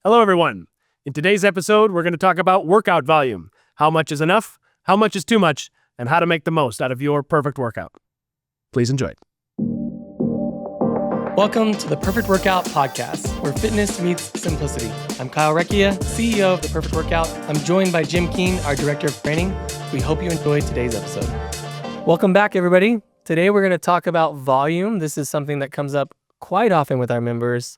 Hello, everyone. In today's episode, we're going to talk about workout volume. How much is enough? How much is too much? And how to make the most out of your perfect workout. Please enjoy. Welcome to the Perfect Workout Podcast, where fitness meets simplicity. I'm Kyle Recchia, CEO of The Perfect Workout. I'm joined by Jim Keene, our Director of Training. We hope you enjoyed today's episode. Welcome back, everybody. Today, we're going to talk about volume. This is something that comes up quite often with our members.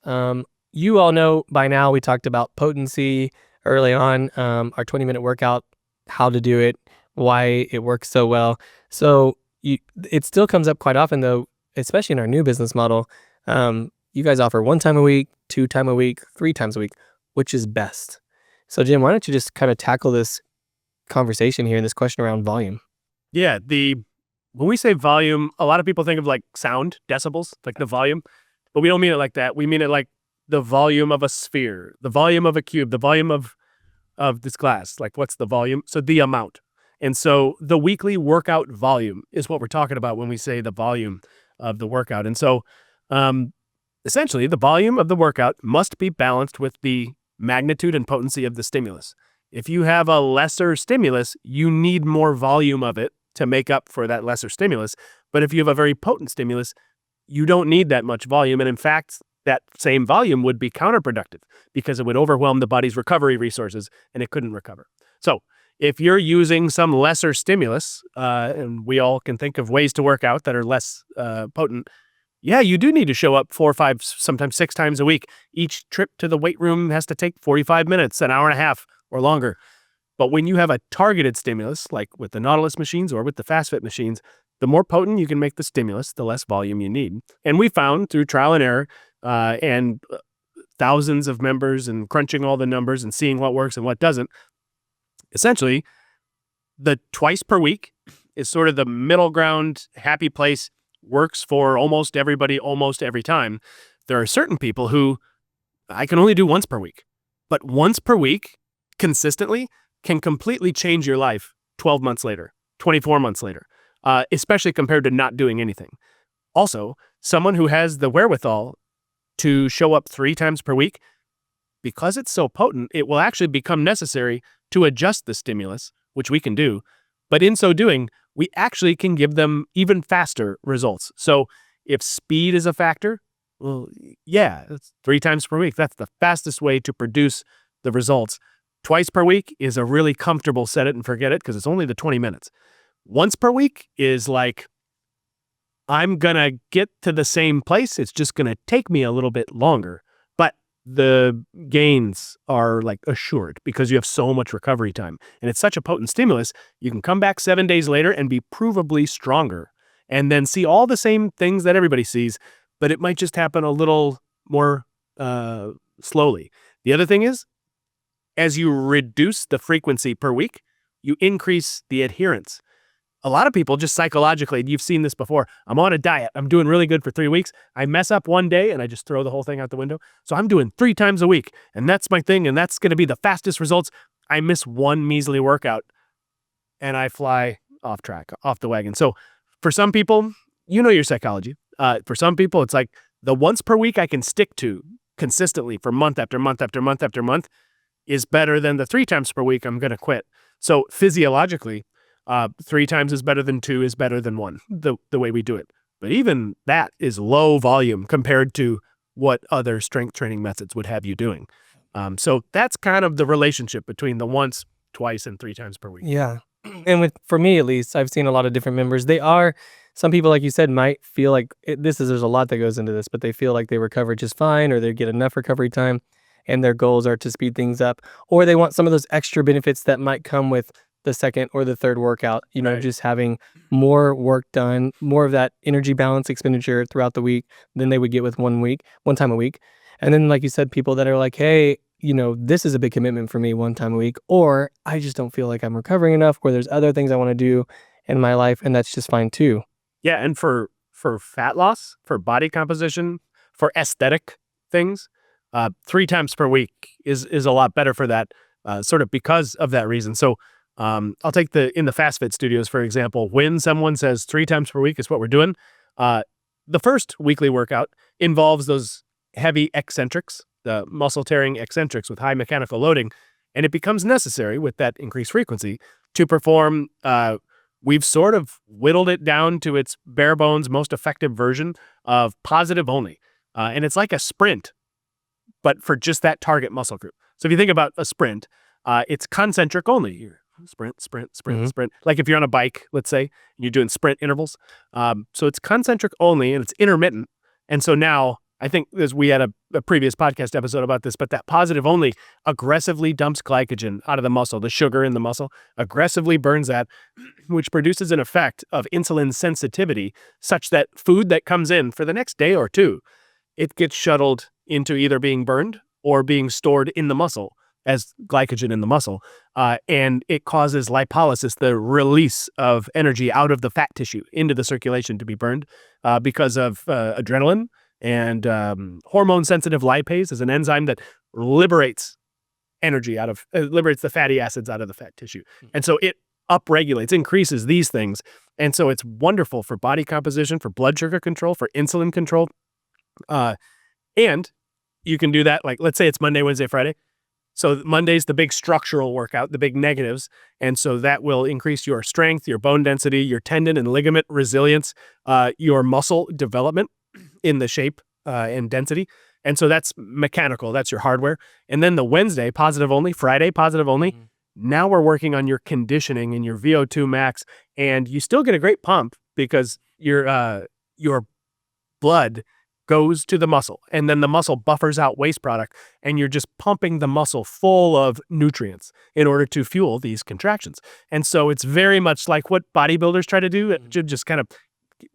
You all know by now we talked about potency early on, our 20-minute workout, how to do it, why it works so well. So it still comes up quite often, though, especially in our new business model. You guys offer 1 time a week, 2 times a week, 3 times a week, which is best. So Jim, why don't you just kind of tackle this conversation here and this question around volume? Yeah, when we say volume, a lot of people think of like sound, decibels, like the volume, but we don't mean it like that. We mean it like the volume of a sphere, the volume of a cube, the volume of this glass. Like, what's the volume? So the amount. And so the weekly workout volume is what we're talking about when we say the volume of the workout. And so essentially, the volume of the workout must be balanced with the magnitude and potency of the stimulus. If you have a lesser stimulus, you need more volume of it to make up for that lesser stimulus. But if you have a very potent stimulus, you don't need that much volume. And in fact, that same volume would be counterproductive because it would overwhelm the body's recovery resources and it couldn't recover. So if you're using some lesser stimulus, and we all can think of ways to work out that are less potent, yeah, you do need to show up 4, 5, sometimes 6 times a week. Each trip to the weight room has to take 45 minutes, an hour and a half or longer. But when you have a targeted stimulus, like with the Nautilus machines or with the FastFit machines, the more potent you can make the stimulus, the less volume you need. And we found through trial and error and thousands of members and crunching all the numbers and seeing what works and what doesn't, essentially, the twice per week is sort of the middle ground, happy place, works for almost everybody, almost every time. There are certain people who I can only do once per week, but once per week consistently can completely change your life 12 months later, 24 months later, especially compared to not doing anything. Also, someone who has the wherewithal to show up 3 times per week, because it's so potent, it will actually become necessary to adjust the stimulus, which we can do. But in so doing, we actually can give them even faster results. So if speed is a factor, well, yeah, it's 3 times per week. That's the fastest way to produce the results. Twice per week is a really comfortable set it and forget it because it's only the 20 minutes. Once per week is like, I'm going to get to the same place. It's just going to take me a little bit longer. But the gains are like assured because you have so much recovery time. And it's such a potent stimulus, you can come back 7 days later and be provably stronger and then see all the same things that everybody sees, but it might just happen a little more slowly. The other thing is, as you reduce the frequency per week, you increase the adherence. A lot of people just psychologically, you've seen this before, I'm on a diet, I'm doing really good for 3 weeks, I mess up one day and I just throw the whole thing out the window. So I'm doing 3 times a week and that's my thing and that's going to be the fastest results. I miss one measly workout and I fly off track, off the wagon. So for some people, you know your psychology. For some people, it's like the once per week I can stick to consistently for month after month after month after month is better than the 3 times per week I'm going to quit. So physiologically, 3 times is better than 2 is better than 1, the way we do it. But even that is low volume compared to what other strength training methods would have you doing. So that's kind of the relationship between the once, twice, and 3 times per week. Yeah. And for me, at least, I've seen a lot of different members. Some people, like you said, might feel like there's a lot that goes into this, but they feel like they recover just fine or they get enough recovery time and their goals are to speed things up, or they want some of those extra benefits that might come with the second or the third workout, right. Just having more work done, more of that energy balance expenditure throughout the week than they would get with 1 time a week. And then, like you said, people that are like, hey, this is a big commitment for me 1 time a week, or I just don't feel like I'm recovering enough, or there's other things I want to do in my life, and that's just fine too. Yeah, and for fat loss, for body composition, for aesthetic things, 3 times per week is a lot better for that, sort of because of that reason. So I'll take in the FastFit studios, for example, when someone says 3 times per week is what we're doing, the first weekly workout involves those heavy eccentrics, the muscle tearing eccentrics with high mechanical loading. And it becomes necessary with that increased frequency to perform, we've sort of whittled it down to its bare bones, most effective version of positive only. And it's like a sprint, but for just that target muscle group. So if you think about a sprint, it's concentric only. Here, sprint, sprint, sprint, sprint. Like if you're on a bike, let's say, and you're doing sprint intervals. So it's concentric only and it's intermittent. And so now, I think we had a previous podcast episode about this, but that positive only aggressively dumps glycogen out of the muscle, the sugar in the muscle, aggressively burns that, which produces an effect of insulin sensitivity such that food that comes in for the next day or two, it gets shuttled into either being burned or being stored in the muscle as glycogen in the muscle. And it causes lipolysis, the release of energy out of the fat tissue into the circulation to be burned because of adrenaline. And hormone-sensitive lipase is an enzyme that liberates energy liberates the fatty acids out of the fat tissue. And so it upregulates, increases these things. And so it's wonderful for body composition, for blood sugar control, for insulin control. And you can do that, like, let's say it's Monday, Wednesday, Friday. So Monday's the big structural workout, the big negatives. And so that will increase your strength, your bone density, your tendon and ligament resilience, your muscle development in the shape and density. And so that's mechanical. That's your hardware. And then the Wednesday, positive only, Friday, positive only. Now we're working on your conditioning and your VO2 max. And you still get a great pump because your blood goes to the muscle and then the muscle buffers out waste product and you're just pumping the muscle full of nutrients in order to fuel these contractions. And so it's very much like what bodybuilders try to do, just kind of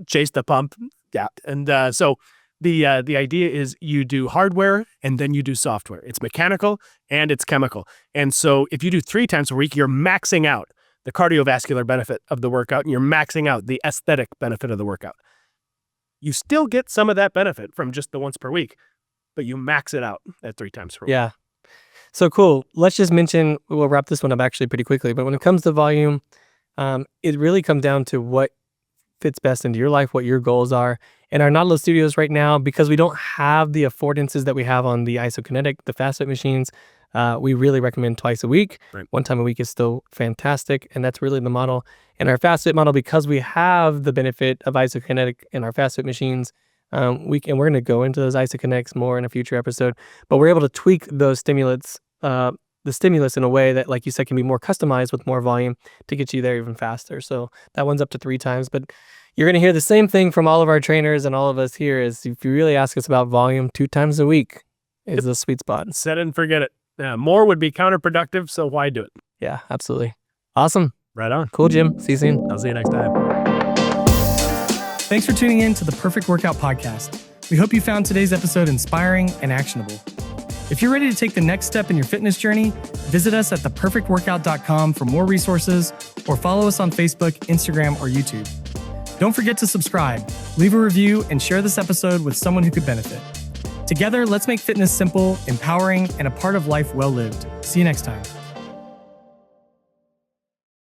chase the pump. Yeah. And so the idea is you do hardware and then you do software. It's mechanical and it's chemical. And so if you do 3 times a week, you're maxing out the cardiovascular benefit of the workout and you're maxing out the aesthetic benefit of the workout. You still get some of that benefit from just the once per week, but you max it out at 3 times per week. Yeah. So cool. Let's just mention, we'll wrap this one up actually pretty quickly, but when it comes to volume, it really comes down to what fits best into your life, what your goals are. In our Nautilus studios right now, because we don't have the affordances that we have on the Isokinetic, the FastFit machines, we really recommend twice a week. Right. 1 time a week is still fantastic, and that's really the model. In our FastFit model, because we have the benefit of Isokinetic in our FastFit machines, we're going to go into those Isokinetics more in a future episode, but we're able to tweak those stimulants, the stimulus in a way that, like you said, can be more customized with more volume to get you there even faster. So that one's up to 3 times, but you're going to hear the same thing from all of our trainers and all of us here is if you really ask us about volume, 2 times a week is the sweet spot. Set it and forget it. More would be counterproductive, so why do it? Yeah, absolutely. Awesome. Right on. Cool, Jim. See you soon. I'll see you next time. Thanks for tuning in to the Perfect Workout Podcast. We hope you found today's episode inspiring and actionable. If you're ready to take the next step in your fitness journey, visit us at theperfectworkout.com for more resources or follow us on Facebook, Instagram, or YouTube. Don't forget to subscribe, leave a review, and share this episode with someone who could benefit. Together, let's make fitness simple, empowering, and a part of life well lived. See you next time.